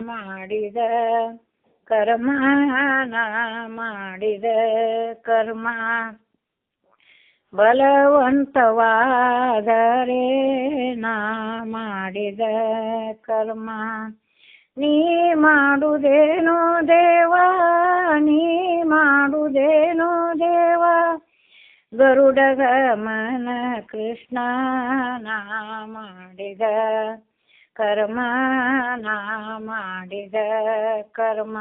ಮಾಡಿದ ಕರ್ಮ ನಾ ಮಾಡಿದ ಕರ್ಮ ಬಲವಂತವಾದರೆ ನಾ ಮಾಡಿದ ಕರ್ಮ ನೀ ಮಾಡುವುದೇನೋ ದೇವಾ ನೀ ಮಾಡುವುದೇನೋ ದೇವಾ ಗರುಡ ಗಮನ ಕೃಷ್ಣ ನಾ ಮಾಡಿದ ಕರ್ಮ ನಾ ಮಾಡಿದ ಕರ್ಮ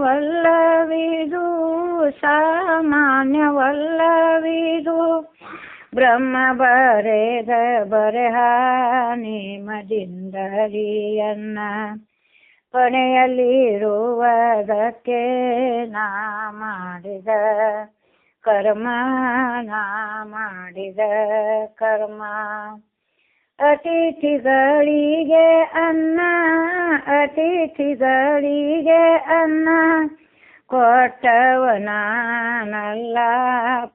ಸಾಮಾನ್ಯವಲ್ಲವಿದು ಸಾಮಾನ್ಯವಲ್ಲವಿದು ಬ್ರಹ್ಮ ಬರೆದ ಬರೆಹ ನೇಮದಿಂದಲಿಯನ್ನ ಕೊನೆಯಲ್ಲಿರುವುದಕ್ಕೆ ನಾ ಮಾಡಿದ ಕರ್ಮ ನಾ ಮಾಡಿದ ಕರ್ಮ ಅತಿಥಿಗಳಿಗೆ ಅನ್ನ ಅತಿಥಿಗಳಿಗೆ ಅನ್ನ ಕೊಟ್ಟವನಾನಲ್ಲ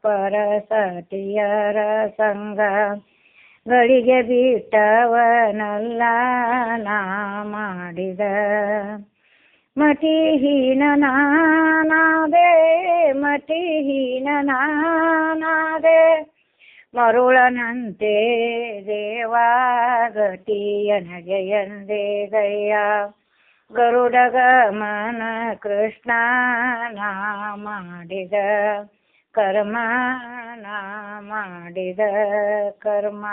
ಪರಸತಿಯರ ಸಂಗ ಗಳಿಗೆ ಬಿಟ್ಟವನಲ್ಲ ನಾ ಮಾಡಿದ ಮತಿಹೀನನಾದೆ ಮತಿಹೀನನಾದೆ ಮರುಳನಂತೆ ದೇವಾಗತಿಯನಗೆ ಎಂದೇ ಗಯ್ಯ ಗರುಡ ಗಮನ ಕೃಷ್ಣ ನಾ ಮಾಡಿದ ಕರ್ಮ ನಾ ಮಾಡಿದ ಕರ್ಮ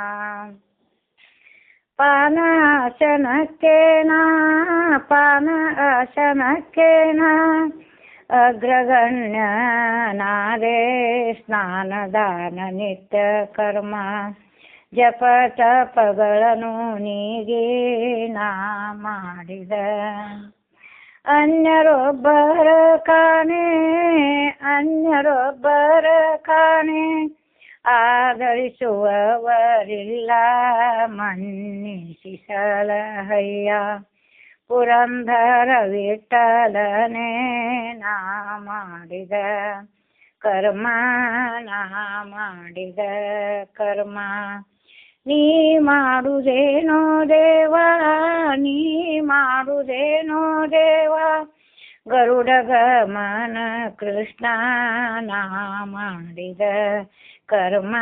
ಪಾನ ಆಸನಕ್ಕೇನಾ ಪಾನ ಆಸನಕ್ಕೇನಾ ಅಗ್ರಗಣ್ಯನಾದೆ ಸ್ನಾನದಾನ ನಿತ್ಯ ಕರ್ಮ ಜಪ ತಪಗಳನ್ನು ನೀಗಿ ನಾ ಮಾಡಿದ ಅನ್ಯರೊಬ್ಬರ ಕಾಣೆ ಅನ್ಯರೊಬ್ಬರ ಕಾಣೆ ಆದರಿಸುವವರಿಲ್ಲ ಮನ್ನಿಸಿ ಸಲಹಯ್ಯ ಪುರಂದರ ವಿಠಲನೇ ನಾ ಮಾಡಿದ ಕರ್ಮ ನಾ ಮಾಡಿದ ಕರ್ಮ ನೀ ಮಾಡುವುದೇನೋ ದೇವಾ ನೀ ಮಾಡುವುದೇನೋ ದೇವಾ ಗರುಡ ಗಮನ ಕೃಷ್ಣ ನಾ ಮಾಡಿದ ಕರ್ಮ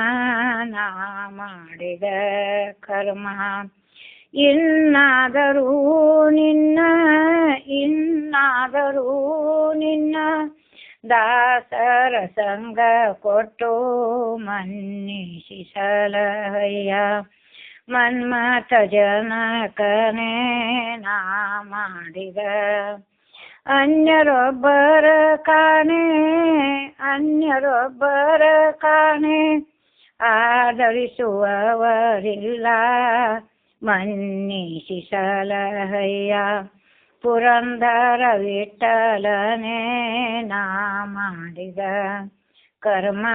ನಾ ಮಾಡಿದ ಕರ್ಮ ಇನ್ನಾದರೂ ನಿನ್ನ ಇನ್ನಾದರೂ ನಿನ್ನ ದಾಸರ ಸಂಗ ಕೊಟ್ಟು ಮನ್ನಿಸಿ ಸಲಹಯ್ಯ ಮನ್ಮಥ ಜನಕನೇ ನಾ ಮಾಡಿದ ಅನ್ಯರೊಬ್ಬರ ಕಾಣೆ ಅನ್ಯರೊಬ್ಬರ ಕಾಣೆ ಆದರಿಸುವವರಿಲ್ಲ ಮನ್ನಿಸಿ ಸಲಹಯ್ಯ ಪುರಂದರ ವಿಠಲನೇ ನಾ ಮಾಡಿದ ಕರ್ಮ